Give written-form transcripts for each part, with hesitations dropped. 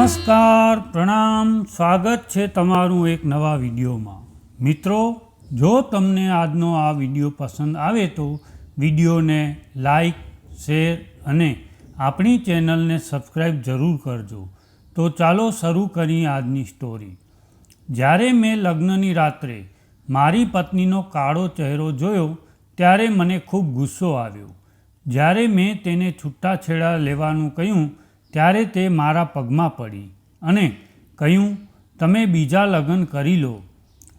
નમસ્કાર, પ્રણામ, સ્વાગત છે તમારું એક નવા વિડીયોમાં। મિત્રો, જો તમને આજનો આ વિડીયો પસંદ આવે તો વિડીયોને લાઈક, શેર અને આપણી ચેનલને સબસ્ક્રાઈબ જરૂર કરજો। તો ચાલો શરૂ કરીએ આજની સ્ટોરી। જ્યારે મેં લગ્નની રાત્રે મારી પત્નીનો કાળો ચહેરો જોયો ત્યારે મને ખૂબ ગુસ્સો આવ્યો। જ્યારે મેં તેને છૂટાછેડા લેવાનું કહ્યું ત્યારે તે મારા પગમાં પડી અને કહ્યું, તમે બીજા લગ્ન કરી લો,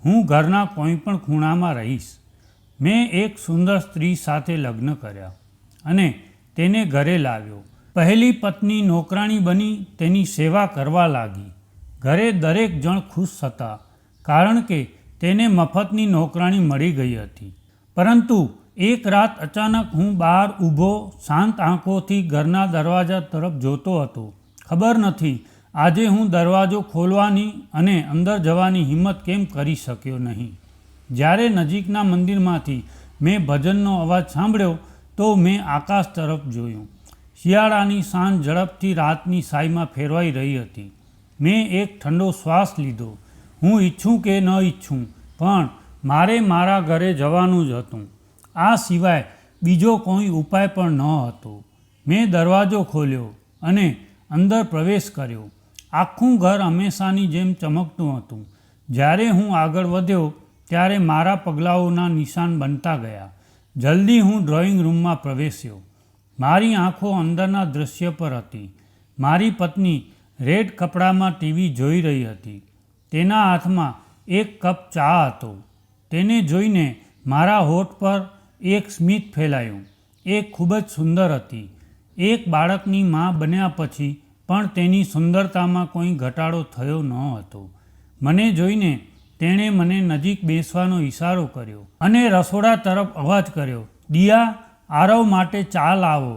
હું ઘરના કોઈ પણ ખૂણામાં રહીશ। મેં એક સુંદર સ્ત્રી સાથે લગ્ન કર્યા અને તેને ઘરે લાવ્યો। પહેલી પત્ની નોકરાણી બની તેની સેવા કરવા લાગી। ઘરે દરેક જણ ખુશ હતા કારણ કે તેને મફતની નોકરાણી મળી ગઈ હતી। પરંતુ એક રાત અચાનક હું બહાર ઊભો શાંત આંખોથી ઘરના દરવાજા તરફ જોતો હતો। ખબર નથી આજે હું દરવાજો ખોલવાની અને અંદર જવાની હિંમત કેમ કરી શક્યો નહીં। જ્યારે નજીકના મંદિરમાંથી મેં ભજનનો અવાજ સાંભળ્યો તો મેં આકાશ તરફ જોયું। શિયાળાની સાંજ ઝડપથી રાતની છાઈમાં ફેરવાઈ રહી હતી। મેં એક ઠંડો શ્વાસ લીધો। હું ઈચ્છું કે ન ઈચ્છું પણ મારે મારા ઘરે જવાનું જ હતું। આ સિવાય બીજો કોઈ ઉપાય પણ ન હતો। મેં દરવાજો ખોલ્યો અને અંદર પ્રવેશ કર્યો। આખું ઘર હંમેશાની જેમ ચમકતું હતું। જ્યારે હું આગળ વધ્યો ત્યારે મારા પગલાઓના નિશાન બનતા ગયા। જલ્દી હું ડ્રોઈંગ રૂમમાં પ્રવેશ્યો। મારી આંખો અંદરના દૃશ્ય પર હતી। મારી પત્ની રેડ કપડામાં ટીવી જોઈ રહી હતી। તેના હાથમાં એક કપ ચા હતો। તેને જોઈને મારા હોઠ પર એક સ્મિત ફેલાયું। એ ખૂબ જ સુંદર હતી। એક બાળકની મા બન્યા પછી પણ તેની સુંદરતામાં કોઈ ઘટાડો થયો ન હતો। મને જોઈને તેણે મને નજીક બેસવાનો ઈશારો કર્યો અને રસોડા તરફ અવાજ કર્યો, દિયા, આરવ માટે ચા લાવો।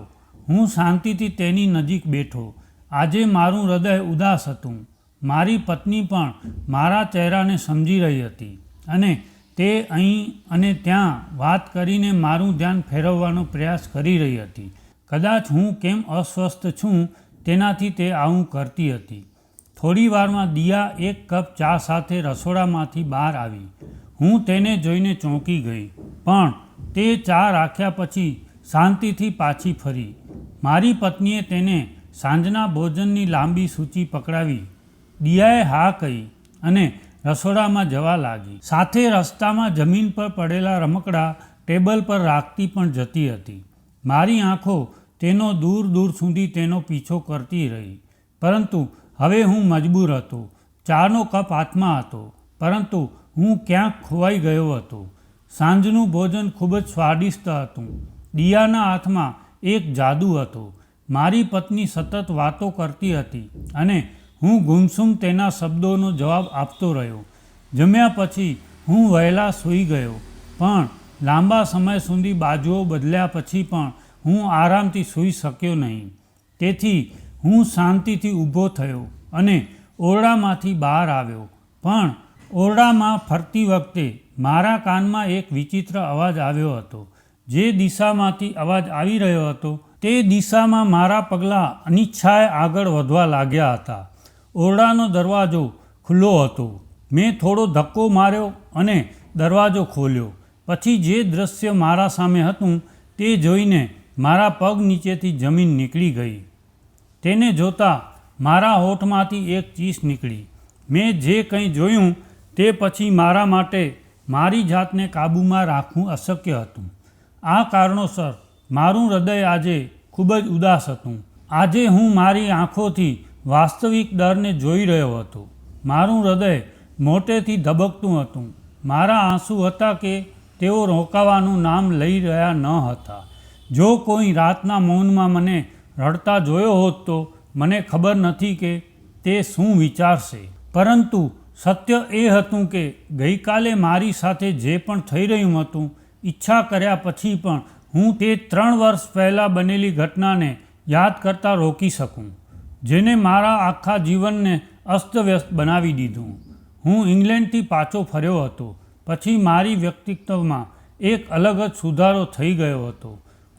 હું શાંતિથી તેની નજીક બેઠો। આજે મારું હૃદય ઉદાસ હતું। મારી પત્ની પણ મારા ચહેરાને સમજી રહી હતી અને તે અહીં અને ત્યાં વાત કરીને મારું ધ્યાન ફેરવવાનો પ્રયાસ કરી રહી હતી। કદાચ હું કેમ અસ્વસ્થ છું તેનાથી તે આવું કરતી હતી। થોડી વારમાં દિયા એક કપ ચા સાથે રસોડામાંથી બહાર આવી। હું તેને જોઈને ચોંકી ગઈ પણ તે ચા રાખ્યા પછી શાંતિથી પાછી ફરી। મારી પત્નીએ તેને સાંજના ભોજનની લાંબી સૂચિ પકડાવી। દિયાએ હા કહી અને રસોડામાં જવા લાગી। સાથે રસ્તામાં જમીન પર પડેલા રમકડાં ટેબલ પર રાખતી પણ જતી હતી। મારી આંખો તેનો દૂર દૂર સુધી તેનો પીછો કરતી રહી પરંતુ હવે હું મજબૂર હતો। ચાનો કપ હાથમાં હતો પરંતુ હું ક્યાંક ખોવાઈ ગયો હતો। સાંજનું ભોજન ખૂબ જ સ્વાદિષ્ટ હતું। દિયાના હાથમાં એક જાદુ હતો। મારી પત્ની સતત વાતો કરતી હતી અને હું ગુમસુમ તેના શબ્દોનો જવાબ આપતો રહ્યો। જમ્યા પછી હું વહેલા સૂઈ ગયો પણ લાંબા સમય સુધી બાજુઓ બદલ્યા પછી પણ હું આરામથી સૂઈ શક્યો નહીં। તેથી હું શાંતિથી ઊભો થયો અને ઓરડામાંથી બહાર આવ્યો પણ ઓરડામાં ફરતી વખતે મારા કાનમાં એક વિચિત્ર અવાજ આવ્યો હતો। જે દિશામાંથી અવાજ આવી રહ્યો હતો તે દિશામાં મારા પગલાં અનિચ્છાએ આગળ વધવા લાગ્યા હતા। ઓરડાનો દરવાજો ખુલ્લો હતો। મેં થોડો ધક્કો માર્યો અને દરવાજો ખોલ્યો। પછી જે દૃશ્ય મારા સામે હતું તે જોઈને મારા પગ નીચેથી જમીન નીકળી ગઈ। તેને જોતાં મારા હોઠમાંથી એક ચીસ નીકળી। મેં જે કંઈ જોયું તે પછી મારા માટે મારી જાતને કાબૂમાં રાખવું અશક્ય હતું। આ કારણોસર મારું હૃદય આજે ખૂબ જ ઉદાસ હતું। આજે હું મારી આંખોથી વાસ્તવિક ડરને જોઈ રહ્યો હતો। મારું હૃદય મોટેથી ધબકતું હતું। મારા આંસુ હતા કે તેઓ રોકાવાનું નામ લઈ રહ્યા ન હતા। જો કોઈ રાતના મૌનમાં મને રડતા જોયો હોત તો મને ખબર નથી કે તે શું વિચારશે। પરંતુ સત્ય એ હતું કે ગઈકાલે મારી સાથે જે પણ થઈ રહ્યું હતું, ઈચ્છા કર્યા પછી પણ હું તે 3 વર્ષ પહેલાં બનેલી ઘટનાને યાદ કરતાં રોકી શકું જેને મારા આખા જીવનને અસ્તવ્યસ્ત બનાવી દીધું। હું ઇંગ્લેન્ડથી પાછો ફર્યો હતો પછી મારી વ્યક્તિત્વમાં એક અલગ જ સુધારો થઈ ગયો હતો।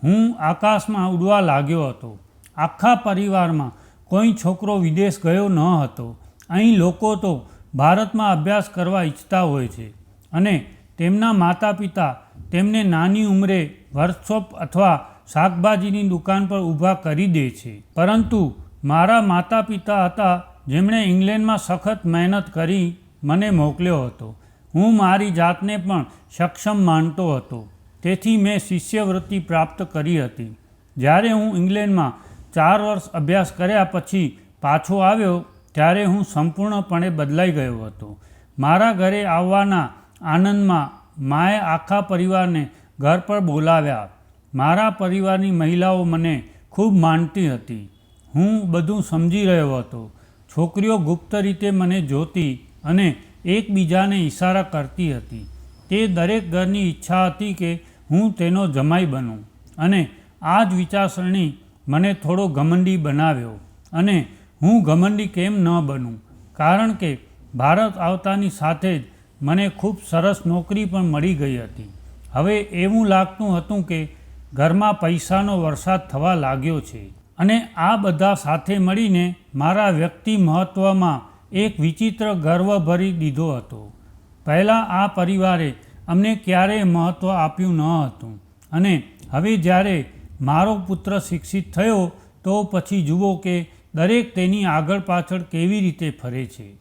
હું આકાશમાં ઉડવા લાગ્યો હતો। આખા પરિવારમાં કોઈ છોકરો વિદેશ ગયો ન હતો. અહીં લોકો તો ભારતમાં અભ્યાસ કરવા ઈચ્છતા હોય છે અને તેમના માતા પિતા તેમને નાની ઉંમરે વર્કશોપ અથવા શાકભાજીની દુકાન પર ઊભા કરી દે છે. પરંતુ મારા માતા પિતા હતા જેમણે ઇંગ્લેન્ડમાં સખત મહેનત કરી મને મોકલ્યો હતો. હું મારી જાતને પણ સક્ષમ માનતો હતો, તેથી મેં શિષ્યવૃત્તિ પ્રાપ્ત કરી હતી. જ્યારે હું ઇંગ્લેન્ડમાં 4 વર્ષ અભ્યાસ કર્યા પછી પાછો આવ્યો ત્યારે હું સંપૂર્ણપણે બદલાઈ ગયો હતો. મારા ઘરે આવવાના આનંદમાં માએ આખા પરિવારને ઘર પર બોલાવ્યા. મારા પરિવારની મહિલાઓ મને ખૂબ માનતી હતી. હું બધું સમજી રહ્યો હતો. છોકરીઓ ગુપ્ત રીતે મને જોતી અને એકબીજાને ઈશારા કરતી હતી. તે દરેક ઘરની ઈચ્છા હતી કે હું તેનો જમાઈ બનું અને આ જ વિચારસરણી મને થોડો ઘમંડી બનાવ્યો. અને હું ઘમંડી કેમ ન બનું? કારણ કે ભારત આવતાની સાથે જ મને ખૂબ સરસ નોકરી પણ મળી ગઈ હતી. હવે એવું લાગતું હતું કે ઘરમાં પૈસાનો વરસાદ થવા લાગ્યો છે અને આ બધા સાથે મળીને મારા વ્યક્તિ મહત્ત્વમાં એક વિચિત્ર ગર્વ ભરી દીધો હતો. પહેલાં આ પરિવારે અમને ક્યારેય મહત્ત્વ આપ્યું ન હતું અને હવે જ્યારે મારો પુત્ર શિક્ષિત થયો તો પછી જુઓ કે દરેક તેની આગળ પાછળ કેવી રીતે ફરે છે.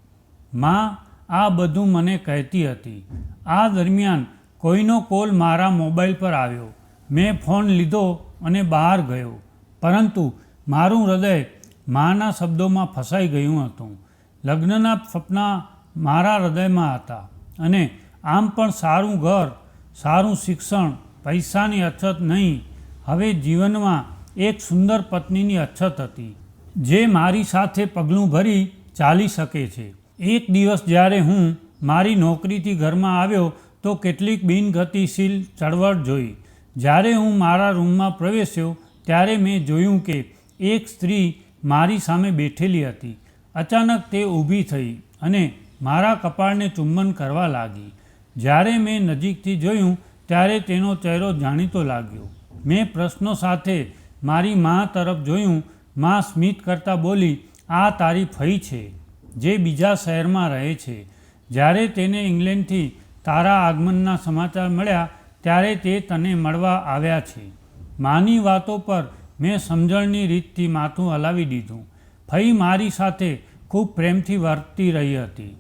માં આ બધું મને કહેતી હતી. આ દરમિયાન કોઈનો કોલ મારા મોબાઈલ પર આવ્યો. મેં ફોન લીધો અને બહાર ગયો, પરંતુ મારું હૃદય માના શબ્દોમાં ફસાઈ ગયું હતું. લગ્નના સપના મારા હૃદયમાં હતા અને આમ પણ સારું ઘર, સારું શિક્ષણ, પૈસાની અછત નહીં, હવે જીવનમાં એક સુંદર પત્નીની અછત હતી જે મારી સાથે પગલું ભરી ચાલી શકે છે. એક દિવસ જ્યારે હું મારી નોકરીથી ઘરમાં આવ્યો તો કેટલીક બિનગતિશીલ ચળવળ જોઈ. જ્યારે હું મારા રૂમમાં પ્રવેશ્યો ત્યારે મેં જોયું કે એક સ્ત્રી મારી સામે બેઠેલી હતી. અચાનક તે ઊભી થઈ અને મારા કપાળને ચુંબન કરવા લાગી. જ્યારે મેં નજીકથી જોયું ત્યારે તેનો ચહેરો જાણીતો લાગ્યો. મેં પ્રશ્નો સાથે મારી મા તરફ જોયું. મા સ્મિત કરતાં બોલી, "આ તારી ફઈ છે જે બીજા શહેરમાં રહે છે. જ્યારે તેને ઇંગ્લેન્ડથી તારા આગમનના સમાચાર મળ્યા ત્યારે તે તને મળવા આવ્યા છે." માની વાતો પર મેં સમજણની રીતથી માથું હલાવી દીધું. ફઈ મારી સાથે ખૂબ પ્રેમથી વર્તી રહી હતી.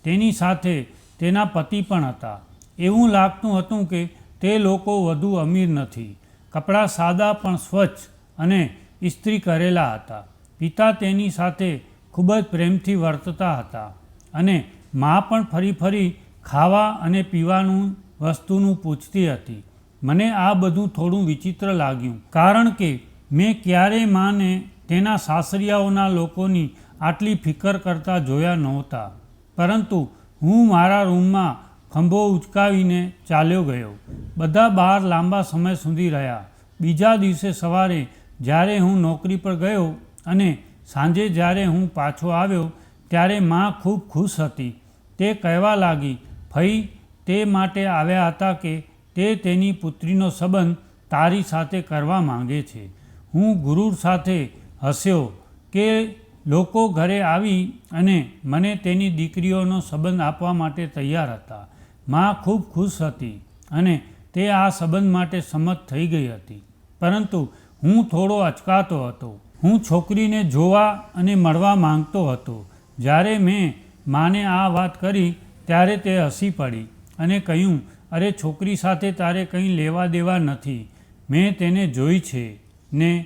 તેની સાથે તેના પતિ પણ હતા. એવું લાગતું હતું કે તે લોકો વધુ અમીર નથી. કપડાં સાદા પણ સ્વચ્છ અને ઇસ્ત્રી કરેલા હતા. પિતા તેની સાથે ખૂબ જ પ્રેમથી વર્તતા હતા અને મા પણ ફરી ફરી ખાવા અને પીવાનું વસ્તુનું પૂછતી હતી. મને આ બધું થોડું વિચિત્ર લાગ્યું, કારણ કે મેં ક્યારેય માને તેના સાસરિયાઓના લોકોની આટલી ફિકર કરતા જોયા નહોતા. પરંતુ હું મારા રૂમમાં ખંભો ઉચકાવીને ચાલ્યો ગયો. બધા બહાર લાંબા સમય સુધી રહ્યા. બીજા દિવસે સવારે જ્યારે હું નોકરી પર ગયો અને સાંજે જ્યારે હું પાછો આવ્યો ત્યારે મા ખૂબ ખુશ હતી. તે કહેવા લાગી, "ફઈ તે માટે આવ્યા હતા કે તે તેની પુત્રીનો સંબંધ તારી સાથે કરવા માંગે છે." હું ગુરૂર સાથે હસ્યો કે લોકો ઘરે આવી અને મને તેની દીકરીઓનો સંબંધ આપવા માટે તૈયાર હતા. મા ખૂબ ખુશ હતી અને તે આ સંબંધ માટે સંમત થઈ ગઈ હતી. પરંતુ હું થોડો અચકાતો હતો. હું છોકરીને જોવા અને મળવા માંગતો હતો. જ્યારે મેં માને આ વાત કરી ત્યારે તે હસી પડી અને કહ્યું, "અરે, છોકરી સાથે તારે કંઈ લેવા દેવા નથી. મેં તેને જોઈ છે ને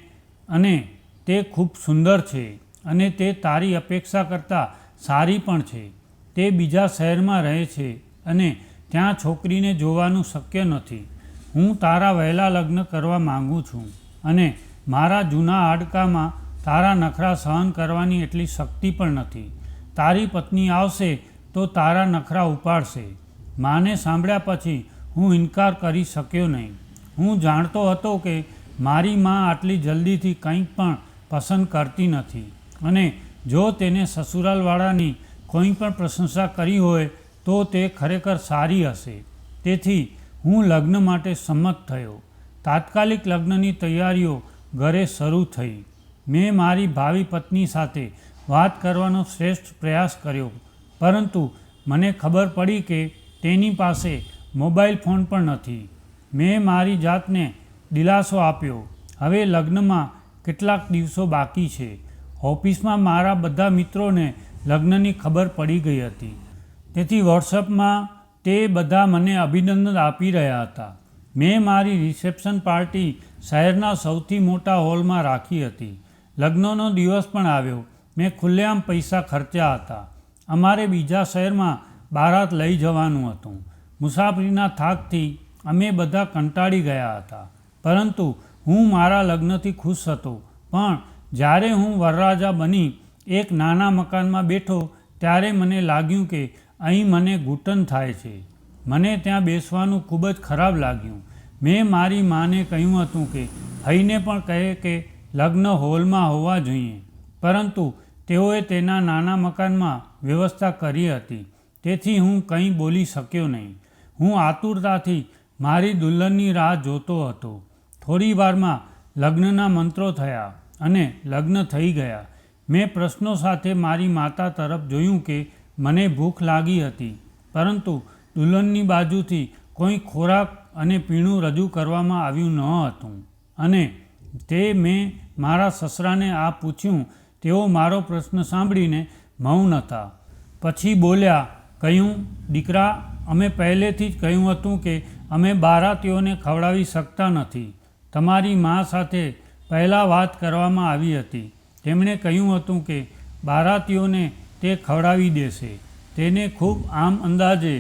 અને તે ખૂબ સુંદર છે અને તે તારી અપેક્ષા કરતાં સારી પણ છે. તે બીજા શહેરમાં રહે છે અને ત્યાં છોકરીને જોવાનું શક્ય નથી. હું તારા વહેલા લગ્ન કરવા માગું છું અને મારા જૂના હાડકામાં તારા નખરા સહન કરવાની એટલી શક્તિ પણ નથી. તારી પત્ની આવશે તો તારા નખરા ઉપાડશે." માને સાંભળ્યા પછી હું ઇનકાર કરી શક્યો નહીં. હું જાણતો હતો કે મારી મા આટલી જલ્દીથી કંઈક પણ પસંદ કરતી નથી અને જો તેને સસુરાલવાળાની કોઈ પણ પ્રશંસા કરી હોય તો તે ખરેખર સારી હશે. તેથી હું લગ્ન માટે સંમત થયો. તાત્કાલિક લગ્નની તૈયારીઓ ઘરે શરૂ થઈ. મેં મારી ભાવિ પત્ની સાથે વાત કરવાનો શ્રેષ્ઠ પ્રયાસ કર્યો, પરંતુ મને ખબર પડી કે તેની પાસે મોબાઈલ ફોન પણ નથી. મેં મારી જાતને દિલાસો આપ્યો. હવે લગ્નમાં કેટલાક દિવસો બાકી છે. ઓફિસમાં મારા બધા મિત્રોને લગ્નની ખબર પડી ગઈ હતી, તેથી વોટ્સઅપમાં તે બધા મને અભિનંદન આપી રહ્યા હતા. મેં મારી રિસેપ્શન પાર્ટી શહેરના સૌથી મોટા હોલમાં રાખી હતી. લગ્નનો દિવસ પણ આવ્યો. મેં ખુલ્લેઆમ પૈસા ખર્ચ્યા હતા. અમારે બીજા શહેરમાં બારાત લઈ જવાનું હતું. મુસાફરીના થાકથી અમે બધા કંટાળી ગયા હતા, પરંતુ હું મારા લગ્નથી ખુશ હતો. પણ જ્યારે હું વરરાજા બની એક નાના મકાનમાં બેઠો ત્યારે મને લાગ્યું કે અહીં મને ઘૂંટણ થાય છે. મને ત્યાં બેસવાનું ખૂબ જ ખરાબ લાગ્યું. મેં મારી માને કહ્યું હતું કે ભાઈને પણ કહે કે લગ્ન હોલમાં હોવા જોઈએ, પરંતુ તેઓએ તેના નાના મકાનમાં વ્યવસ્થા કરી હતી, તેથી હું કંઈ બોલી શક્યો નહીં. હું આતુરતાથી મારી દુલ્હનની રાહ જોતો હતો. થોડી વારમાં લગ્નના મંત્રો થયા અને લગ્ન થઈ ગયા. મેં પ્રશ્નો સાથે મારી માતા તરફ જોયું કે મને ભૂખ લાગી હતી, પરંતુ દુલ્હનની બાજુથી કોઈ ખોરાક અને પીણું રજૂ કરવામાં આવ્યું ન હતું, અને તે મેં મારા સસરાને આ પૂછ્યું. તેઓ મારો પ્રશ્ન સાંભળીને મૌન હતા. પછી બોલ્યા, કહ્યું, દીકરા, અમે પહેલેથી જ કહ્યું હતું કે અમે બારાતીઓને ખવડાવી શકતા નથી. તમારી મા સાથે પહેલાં વાત કરવામાં આવી હતી. તેમણે કહ્યું હતું કે બારાતીઓને તે ખવડાવી દેશે. તેને ખૂબ આમ અંદાજે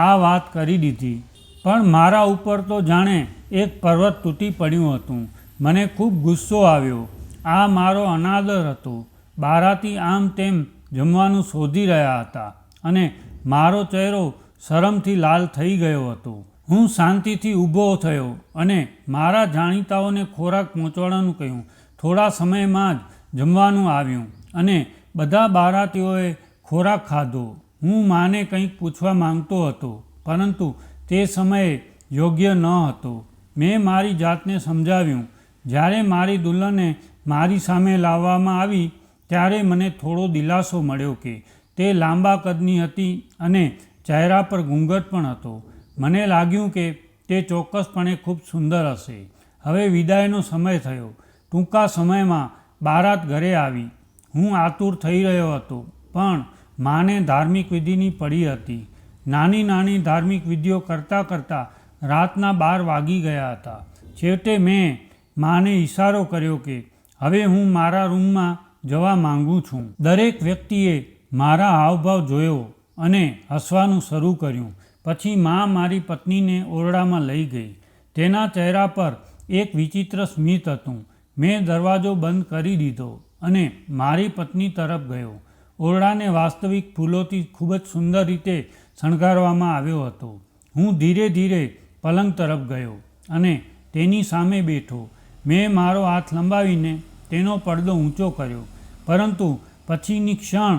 આ વાત કરી દીધી, પણ મારા ઉપર તો જાણે એક પર્વત તૂટી પડ્યું હતું. મને ખૂબ ગુસ્સો આવ્યો. આ મારો અનાદર હતો. બારાતી આમ તેમ જમવાનું શોધી રહ્યા હતા અને મારો ચહેરો શરમથી લાલ થઈ ગયો હતો. હું શાંતિથી ઊભો થયો અને મારા જાણીતાઓને ખોરાક પહોંચાડવાનું કહ્યું. થોડા સમયમાં જ જમવાનું આવ્યું અને બધા બારાતીઓએ ખોરાક ખાધો. હું માને કંઈક પૂછવા માંગતો હતો, પરંતુ તે સમયે યોગ્ય ન હતો. મેં મારી જાતને સમજાવ્યું. જ્યારે મારી દુલ્હનને મારી સામે લાવવામાં આવી ત્યારે મને થોડો દિલાસો મળ્યો કે તે લાંબા કદની હતી અને ચહેરા પર ઘૂંઘટ પણ હતો. મને લાગ્યું કે તે ચોક્કસપણે ખૂબ સુંદર હશે. હવે વિદાયનો સમય થયો. ટૂંકા સમયમાં બારાત ઘરે આવી. હું આતુર થઈ રહ્યો હતો, પણ માને ધાર્મિક વિધિની પડી હતી. નાની નાની ધાર્મિક વિધિઓ કરતાં કરતાં રાતના 12 વાગી ગયા હતા. છેવટે મેં માને ઈશારો કર્યો કે હવે હું મારા રૂમમાં જવા માંગુ છું. દરેક વ્યક્તિએ મારા હાવભાવ જોયો અને હસવાનું શરૂ કર્યું. પછી મા મારી પત્નીને ઓરડામાં લઈ ગઈ. તેના ચહેરા પર એક વિચિત્ર સ્મિત હતું. મેં દરવાજો બંધ કરી દીધો અને મારી પત્ની તરફ ગયો. ઓરડાને વાસ્તવિક ફૂલોથી ખૂબ જ સુંદર રીતે શણગારવામાં આવ્યો હતો. હું ધીરે ધીરે પલંગ તરફ ગયો અને તેની સામે બેઠો. મેં મારો હાથ લંબાવીને તેનો પડદો ઊંચો કર્યો, પરંતુ પછીની ક્ષણ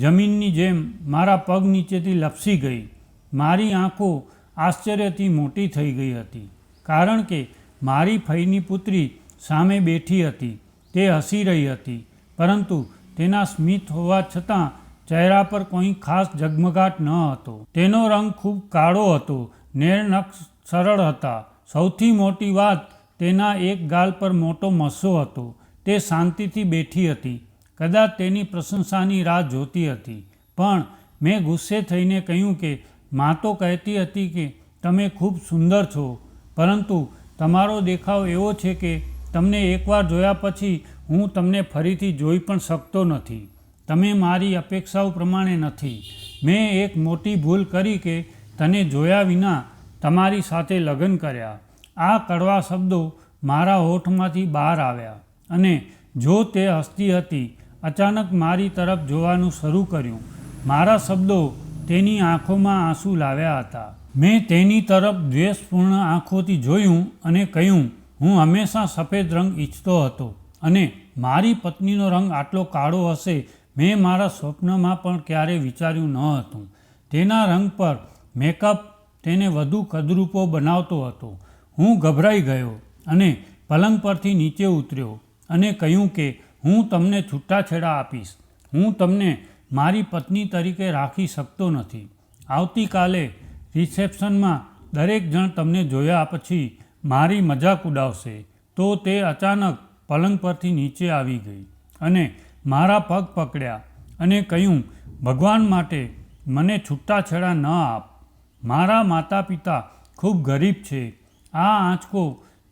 જમીનની જેમ મારા પગ નીચેથી લપસી ગઈ. મારી આંખો આશ્ચર્યથી મોટી થઈ ગઈ હતી, કારણ કે મારી ફઈની પુત્રી સામે બેઠી હતી. તે હસી રહી હતી, પરંતુ તેના સ્મિત હોવા છતાં ચહેરા પર કોઈ ખાસ ઝગમગાટ ન હતો. તેનો રંગ ખૂબ કાળો હતો. નેણનખ સરળ હતા. સૌથી મોટી વાત, તેના એક ગાલ પર મોટો મસ્સો હતો. તે શાંતિથી બેઠી હતી, કદાચ તેની પ્રશંસાની રાહ જોતી હતી. પણ મેં ગુસ્સે થઈને કહ્યું કે મા તો કહેતી હતી કે તમે ખૂબ સુંદર છો, પરંતુ તમારો દેખાવ એવો છે કે તમને એકવાર જોયા પછી હું તમને ફરીથી જોઈ પણ શકતો નથી. તમે મારી અપેક્ષાઓ પ્રમાણે નથી. મેં એક મોટી ભૂલ કરી કે તને જોયા વિના તમારી સાથે લગ્ન કર્યા. આ કડવા શબ્દો મારા હોઠમાંથી બહાર આવ્યા, અને જો તે હસતી હતી. અચાનક મારી તરફ જોવાનું શરૂ કર્યું. મારા શબ્દો તેની આંખોમાં આંસુ લાવ્યા હતા. મેં તેની તરફ દ્વેષપૂર્ણ આંખોથી જોયું અને કહ્યું, હું હંમેશા સફેદ રંગ ઈચ્છતો હતો, અને મારી પત્નીનો રંગ આટલો કાળો હશે મેં મારા સ્વપ્નમાં પણ ક્યારેય વિચાર્યું ન હતું. તેના રંગ પર મેકઅપ તેને વધુ કદરૂપો બનાવતો હતો. હું ગભરાઈ ગયો અને પલંગ પરથી નીચે ઉતર્યો અને કહ્યું કે હું તમને છૂટાછેડા આપીશ. હું તમને મારી પત્ની તરીકે રાખી શકતો નથી. આવતીકાલે રિસેપ્શનમાં દરેક જણ તમને જોયા પછી મારી મજાક ઉડાવશે. તો તે અચાનક પલંગ પરથી નીચે આવી ગઈ અને મારા પગ પકડ્યા અને કહ્યું, ભગવાન માટે મને છૂટાછેડા ન આપ. મારા માતા પિતા ખૂબ ગરીબ છે. આ આંચકો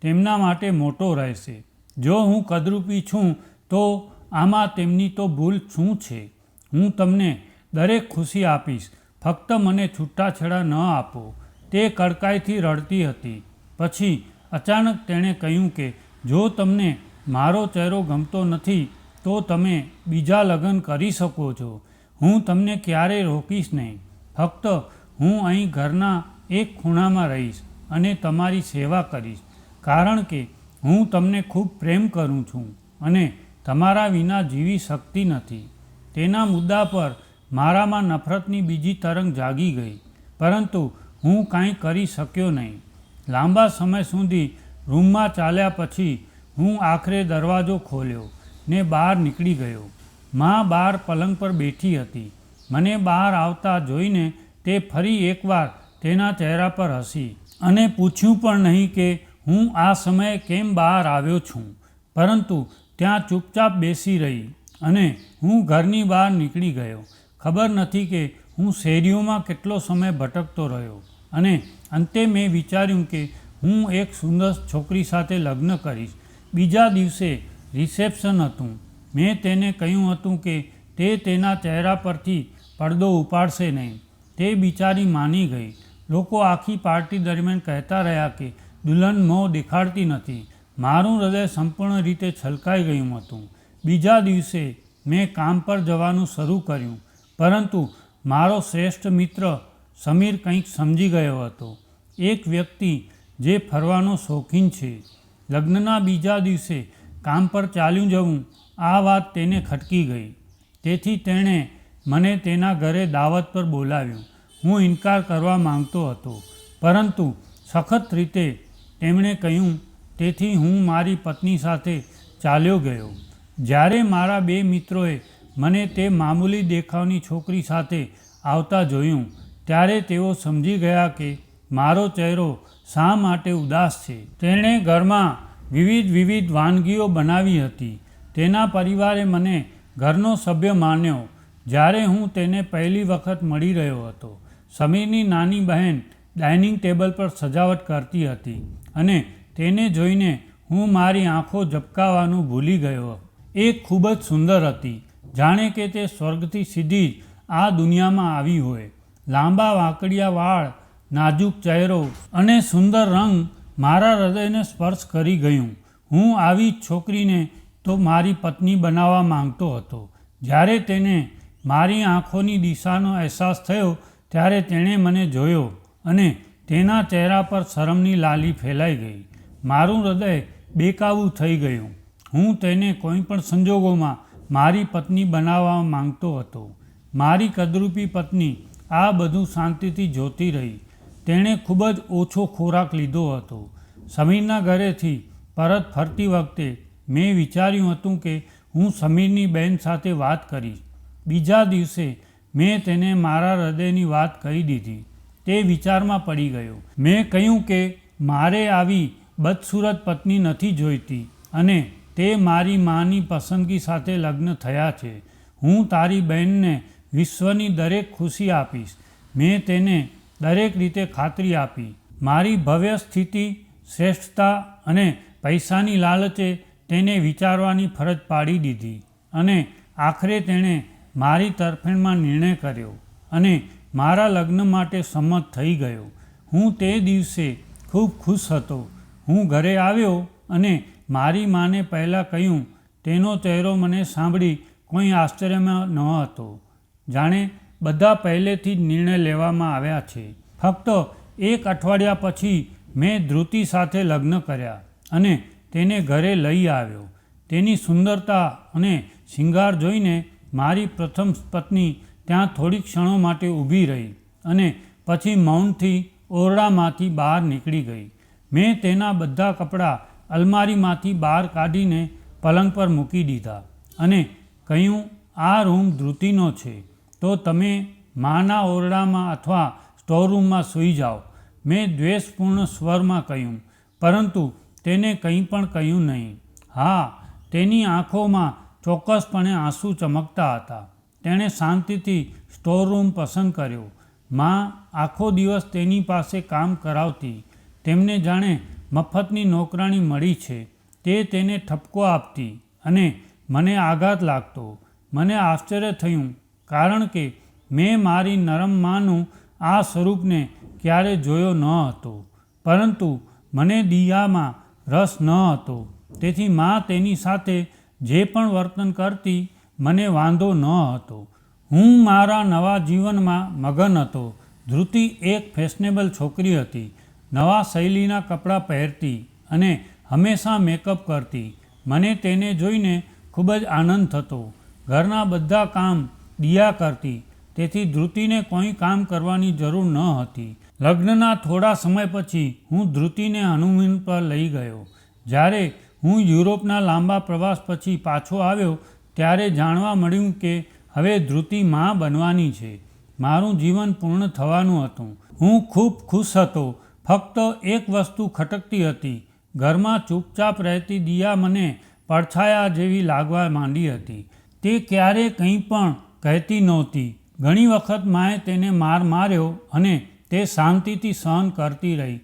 તેમના માટે મોટો રહેશે. જો હું કદરૂપી છું તો આમાં તેમની તો ભૂલ શું છે? હું તમને દરેક ખુશી આપીશ, ફક્ત મને છૂટાછેડા ન આપો. તે કડકાઈથી રડતી હતી. પછી અચાનક તેણે કહ્યું કે જો તમને મારો ચહેરો ગમતો નથી તો તમે બીજા લગ્ન કરી શકો છો. હું તમને ક્યારેય રોકીશ નહીં. ફક્ત હું અહીં ઘરના એક ખૂણામાં રહીશ અને તમારી સેવા કરીશ, કારણ કે હું તમને ખૂબ પ્રેમ કરું છું અને તમારા વિના જીવી શકતી નથી. તેના મુદ્દા પર મારામાં નફરતની બીજી તરંગ જાગી ગઈ, પરંતુ હું કાંઈ કરી શક્યો નહીં. લાંબા સમય સુધી રૂમમાં ચાલ્યા પછી હું આખરે દરવાજો ખોલ્યો ને બહાર નીકળી ગયો. માં બહાર પલંગ પર બેઠી હતી. મને બહાર આવતા જોઈને તે ફરી એકવાર તેના ચહેરા પર હસી અને પૂછ્યું પણ નહીં કે હું આ સમયે કેમ બહાર આવ્યો છું, પરંતુ ત્યાં ચૂપચાપ બેસી રહી અને હું ઘરની બહાર નીકળી ગયો. ખબર નથી કે હું શેરીઓમાં કેટલો સમય ભટકતો રહ્યો અને અંતે મેં વિચાર્યું કે હું એક સુંદર છોકરી સાથે લગ્ન કરીશ. બીજા દિવસે રિસેપ્શન હતું. મેં તેને કહ્યું હતું કે તે તેના ચહેરા પરથી પડદો ઉપાડશે નહીં. તે બિચારી માની ગઈ. લોકો આખી પાર્ટી દરમિયાન કહેતા રહ્યા કે દુલ્હન મોં દેખાડતી નથી. મારું હૃદય સંપૂર્ણ રીતે છલકાઈ ગયું હતું. બીજા દિવસે મેં કામ પર જવાનું શરૂ કર્યું, પરંતુ મારો શ્રેષ્ઠ મિત્ર સમીર કંઈક સમજી ગયો હતો. એક વ્યક્તિ જે ફરવાનો શોખીન છે. લગ્નના બીજા દિવસે કામ પર ચાલ્યું જવું, આ વાત તેને ખટકી ગઈ. તેથી તેણે મને તેના ઘરે દાવત પર બોલાવ્યો. હું ઇનકાર કરવા માંગતો હતો, પરંતુ સખત રીતે તેમણે કહ્યું. તેથી હું મારી પત્ની સાથે ચાલ્યો ગયો. જ્યારે મારા બે મિત્રોએ મને તે મામૂલી દેખાવની છોકરી સાથે આવતા જોયું, ત્યારે તેઓ સમજી ગયા કે મારો ચહેરો શા માટે ઉદાસ છે. તેણે ઘરમાં વિવિધ વાનગીઓ બનાવી હતી. તેના પરિવારે મને ઘરનો સભ્ય માન્યો જ્યારે હું તેને પહેલી વખત મળી રહ્યો હતો. સમીરની નાની બહેન ડાઇનિંગ ટેબલ પર સજાવટ કરતી હતી અને તેને જોઈને હું મારી આંખો ઝબકાવવાનું ભૂલી ગયો. એ ખૂબ જ સુંદર હતી, જાણે કે તે સ્વર્ગથી સીધી જ આ દુનિયામાં આવી હોય. લાંબા વાંકડિયા વાળ, નાજુક ચહેરો અને સુંદર રંગ મારા હૃદયને સ્પર્શ કરી ગયું. હું આવી જ છોકરીને તો મારી પત્ની બનાવવા માંગતો હતો. જ્યારે તેને મારી આંખોની દિશાનો અહેસાસ થયો ત્યારે તેણે મને જોયો અને તેના ચહેરા પર શરમની લાલી ફેલાઈ ગઈ. મારું હૃદય બેકાબૂ થઈ ગયું. હું તેને કોઈ પણ સંજોગોમાં મારી પત્ની બનાવવા માંગતો હતો. મારી કદરૂપી પત્ની આ બધું શાંતિથી જોતી રહી. તેણે ખૂબ જ ઓછો ખોરાક લીધો હતો. સમીરના ઘરેથી પરત ફરતી વખતે મેં વિચાર્યું હતું કે હું સમીરની બહેન સાથે વાત કરીશ. બીજા દિવસે મેં તેને મારા હૃદયની વાત કહી દીધી. તે વિચારમાં પડી ગયો. મેં કહ્યું કે મારે આવી બદસૂરત પત્ની નથી જોઈતી અને તે મારી માની પસંદગી સાથે લગ્ન થયા છે. હું તારી બહેનને વિશ્વની દરેક ખુશી આપીશ. મેં તેને દરેક રીતે ખાતરી આપી. મારી ભવ્ય સ્થિતિ, શ્રેષ્ઠતા અને પૈસાની લાલચે તેને વિચારવાની ફરજ પાડી દીધી અને આખરે તેણે મારી તરફેણમાં નિર્ણય કર્યો અને મારા લગ્ન માટે સંમત થઈ ગયો. હું તે દિવસે ખૂબ ખુશ હતો. હું ઘરે આવ્યો અને મારી માને પહેલાં કહ્યું. તેનો ચહેરો મને સાંભળી કોઈ આશ્ચર્યમાં ન હતો, જાણે બધા પહેલેથી જ નિર્ણય લેવામાં આવ્યા છે. ફક્ત એક અઠવાડિયા પછી મેં ધ્રુતિ સાથે લગ્ન કર્યા અને તેને ઘરે લઈ આવ્યો. તેની સુંદરતા અને શિંગાર જોઈને મારી પ્રથમ પત્ની ત્યાં થોડી ક્ષણો માટે ઊભી રહી અને પછી મૌનથી ઓરડામાંથી બહાર નીકળી ગઈ. મેં તેના બધા કપડાં અલમારીમાંથી બહાર કાઢીને પલંગ પર મૂકી દીધા અને કહ્યું, આ રૂમ ધૃતિનો છે, તો તમે માના ઓરડામાં અથવા સ્ટોરરૂમમાં સૂઈ જાઓ. મેં દ્વેષપૂર્ણ સ્વરમાં કહ્યું, પરંતુ તેને કંઈ પણ કહ્યું નહીં. હા, તેની આંખોમાં ચોક્કસપણે આંસુ ચમકતા હતા. તેણે શાંતિથી સ્ટોરરૂમ પસંદ કર્યો. માં આખો દિવસ તેની પાસે કામ કરાવતી. તેમને જાણે મફતની નોકરાણી મળી છે. તે તેને ઠપકો આપતી અને મને આઘાત લાગતો. મને આશ્ચર્ય થયું, કારણ કે મેં મારી નરમ માનું આ સ્વરૂપને ક્યારે જોયો ન હતો. પરંતુ મને દિયામાં રસ ન હતો. તેથી માં તેની સાથે જે પણ વર્તન કરતી મને વાંધો ન હતો. હું મારા નવા જીવનમાં મગન હતો. ધૃતિ એક ફેશનેબલ છોકરી હતી. નવા શૈલીના કપડાં પહેરતી અને હંમેશા મેકઅપ કરતી. મને તેને જોઈને ખૂબ જ આનંદ થતો. ઘરના બધા કામ દિયા કરતી, તેથી ધૃતિને કોઈ કામ કરવાની જરૂર ન હતી. લગ્નના થોડા સમય પછી હું ધૃતિને હનીમૂન પર લઈ ગયો. જ્યારે હું યુરોપના લાંબા પ્રવાસ પછી પાછો આવ્યો ત્યારે જાણવા મળ્યું કે હવે ધૃતિ માં બનવાની છે. મારું જીવન પૂર્ણ થવાનું હતું. હું ખૂબ ખુશ હતો. ફક્ત એક વસ્તુ ખટકતી હતી. ઘરમાં ચૂપચાપ રહેતી દિયા મને પડછાયા જેવી લાગવા માંડી હતી. તે ક્યારેય કંઈ પણ કહેતી નહોતી. ઘણી વખત માએ તેને માર્યો અને તે શાંતિથી સહન કરતી રહી.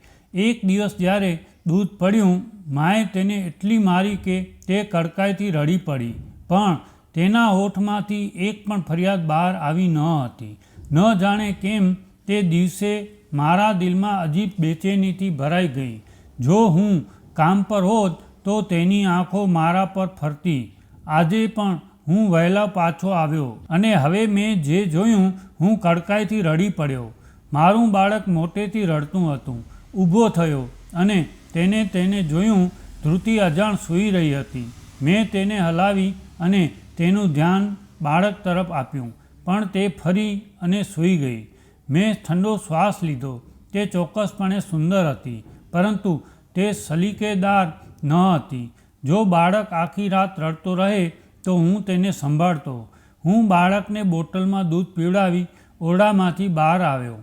એક દિવસ જ્યારે દૂધ પડ્યું, માએ તેને એટલી મારી કે તે કડકાઈથી રડી પડી. પણ તેના હોઠમાંથી એક પણ ફરિયાદ બહાર આવી ન હતી. ન જાણે કેમ તે દિવસે મારા દિલમાં અજીબ બેચેનીથી ભરાઈ ગઈ. જો હું કામ પર હોત તો તેની આંખો મારા પર ફરતી. આજે પણ હું વહેલા પાછો આવ્યો અને હવે મેં જે જોયું, હું કડકાઈથી રડી પડ્યો. મારું બાળક મોટેથી રડતું હતું. ઊભો થયો અને તેને જોયું. ધૃતિ અજાણ સૂઈ રહી હતી. મેં તેને હલાવી અને તેનું ધ્યાન બાળક તરફ આપ્યું, પણ તે ફરી અને સૂઈ ગઈ. મેં ઠંડો શ્વાસ લીધો. તે ચોક્કસપણે સુંદર હતી, પરંતુ તે સલીકેદાર ન હતી. જો બાળક આખી રાત રડતો રહે તો હું તેને સંભાળતો. હું બાળકને બોટલમાં દૂધ પીવડાવી ઓરડામાંથી બહાર આવ્યો.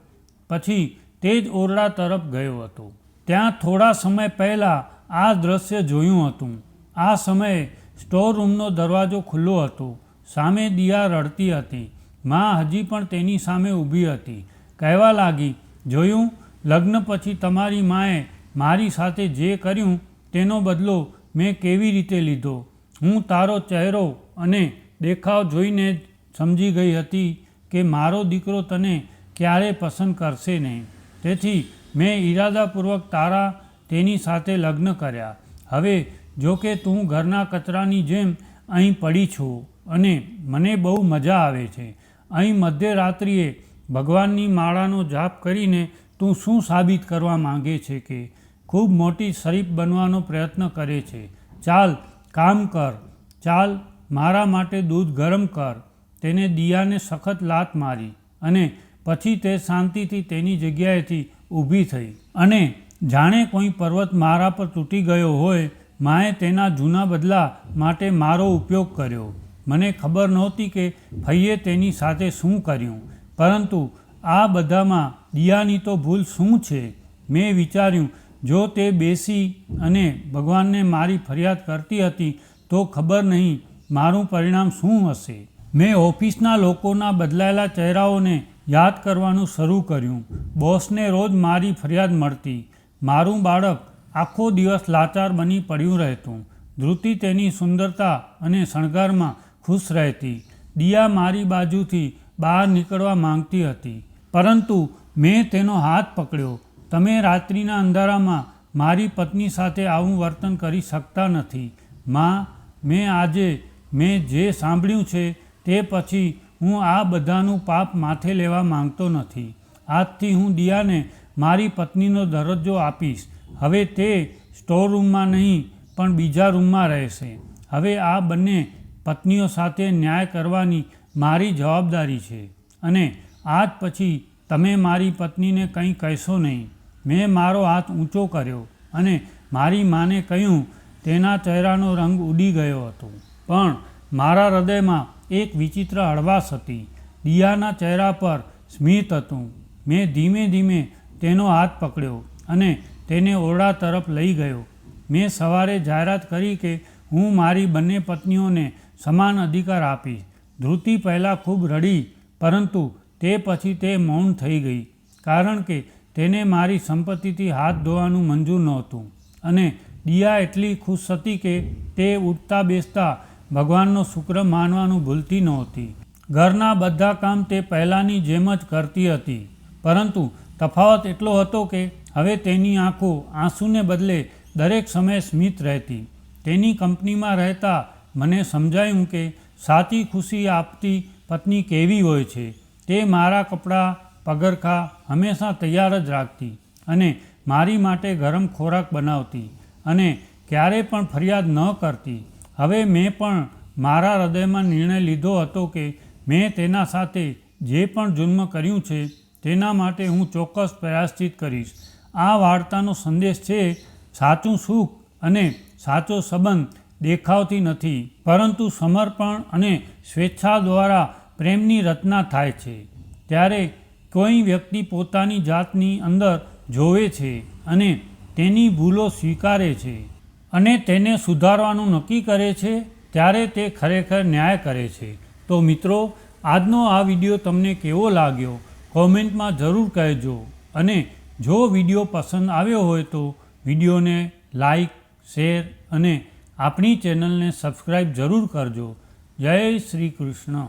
પછી તે જ ઓરડા તરફ ગયો હતો. ત્યાં થોડા સમય પહેલાં આ દ્રશ્ય જોયું હતું. આ સમયે સ્ટોરરૂમનો દરવાજો ખુલ્લો હતો. સામે દિયા રડતી હતી. માં હજી પણ તેની સામે ઊભી હતી. કહેવા લાગી, જોયું, લગ્ન પછી તમારી માએ મારી સાથે જે કર્યું તેનો બદલો મેં કેવી રીતે લીધો. હું તારો ચહેરો અને દેખાવ જોઈને જ સમજી ગઈ હતી કે મારો દીકરો તને ક્યારેય પસંદ કરશે નહીં. તેથી મેં ઈરાદાપૂર્વક તેની સાથે લગ્ન કર્યા. હવે જો કે તું ઘરના કચરાની જેમ અહીં પડી છું અને મને બહુ મજા આવે છે. અહીં મધ્યરાત્રિએ ભગવાનની માળાનો જાપ કરીને તું શું સાબિત કરવા માંગે છે કે ખૂબ મોટી શરીફ બનવાનો પ્રયત્ન કરે છે. ચાલ કામ કર. ચાલ મારા માટે દૂધ ગરમ કર. તેને દિયાને સખત લાત મારી અને પછી તે શાંતિથી તેની જગ્યાએથી ઊભી થઈ અને જાણે કોઈ પર્વત મારા પર તૂટી ગયો હોય, માએ તેના જૂના બદલા માટે મારો ઉપયોગ કર્યો. મને ખબર નહોતી કે ફઈએ તેની સાથે શું કર્યું, પરંતુ આ બધામાં દિયાની તો ભૂલ શું છે? મેં વિચાર્યું, જો તે બેસી અને ભગવાનને મારી ફરિયાદ કરતી હતી તો ખબર નહીં મારું પરિણામ શું હશે. મેં ઓફિસના લોકોના બદલાયેલા ચહેરાઓને યાદ કરવાનું શરૂ કર્યું. બોસને રોજ મારી ફરિયાદ મળતી. મારું બાળક આખો દિવસ લાચાર બની પડ્યું રહેતું. ધૃતિ તેની સુંદરતા અને શણગારમાં ખુશ રહેતી. દિયા મારી બાજુથી બહાર નીકળવા માંગતી હતી, પરંતુ મેં તેનો હાથ પકડ્યો. તમે રાત્રિના અંધારામાં મારી પત્ની સાથે આવું વર્તન કરી શકતા નથી. માં, મેં જે સાંભળ્યું છે તે પછી હું આ બધાનું પાપ માથે લેવા માંગતો નથી. આજથી હું દિયાને મારી પત્નીનો દરજ્જો આપીશ. હવે તે સ્ટોરરૂમમાં નહીં પણ બીજા રૂમમાં રહેશે. હવે આ બંને પત્નીઓ સાથે ન્યાય કરવાની મારી જવાબદારી છે અને આજ પછી તમે મારી પત્નીને કંઈ કહેશો નહીં. મેં મારો હાથ ઊંચો કર્યો અને મારી માને કહ્યું. તેના ચહેરાનો રંગ ઉડી ગયો હતો, પણ મારા હૃદયમાં એક વિચિત્ર હળવાશ હતી. દિયાના ચહેરા પર સ્મિત હતું. મેં ધીમે ધીમે તેનો હાથ પકડ્યો અને તેને ઓરડા તરફ લઈ ગયો. મેં સવારે જાહેરાત કરી કે હું મારી બંને પત્નીઓને સમાન અધિકાર આપીશ. ધ્રુતિ પહેલાં ખૂબ રડી, પરંતુ તે પછી તે મૌન થઈ ગઈ, કારણ કે તેને મારી સંપત્તિથી હાથ ધોવાનું મંજૂર નહોતું. અને દિયા એટલી ખુશ હતી કે તે ઉઠતા બેસતા ભગવાનનો શુક્ર માનવાનું ભૂલતી નહોતી. ઘરના બધા કામ તે પહેલાંની જેમ જ કરતી હતી, પરંતુ તફાવત એટલો હતો કે હવે તેની આંખો આંસુને બદલે દરેક સમયે સ્મિત રહેતી. તેની કંપનીમાં રહેતા મને સમજાયું કે સાચી ખુશી આપતી પત્ની કેવી હોય છે. તે મારા કપડાં, પગરખાં હંમેશા તૈયાર જ રાખતી અને મારી માટે ગરમ ખોરાક બનાવતી અને ક્યારેય પણ ફરિયાદ ન કરતી. હવે મેં પણ મારા હૃદયમાં નિર્ણય લીધો હતો કે મેં તેના સાથે જે પણ જુલ્મ કર્યું છે તેના માટે હું ચોક્કસ પ્રાયશ્ચિત કરીશ. આ વાર્તાનો સંદેશ છે, સાચું સુખ અને સાચો સંબંધ દેખાવથી નથી, પરંતુ સમર્પણ અને સ્વેચ્છા દ્વારા પ્રેમની રચના થાય છે. ત્યારે કોઈ વ્યક્તિ પોતાની જાતની અંદર જોવે છે અને તેની ભૂલો સ્વીકારે છે અને તેને સુધારવાનું નક્કી કરે છે, ત્યારે તે ખરેખર ન્યાય કરે છે. તો મિત્રો, આજનો આ વિડીયો તમને કેવો લાગ્યો કોમેન્ટમાં જરૂર કહેજો. અને જો વિડીયો પસંદ આવ્યો હોય તો વિડીયોને લાઈક, શેર અને આપણી ચેનલને સબસ્ક્રાઈબ જરૂર કરજો. જય શ્રી કૃષ્ણ.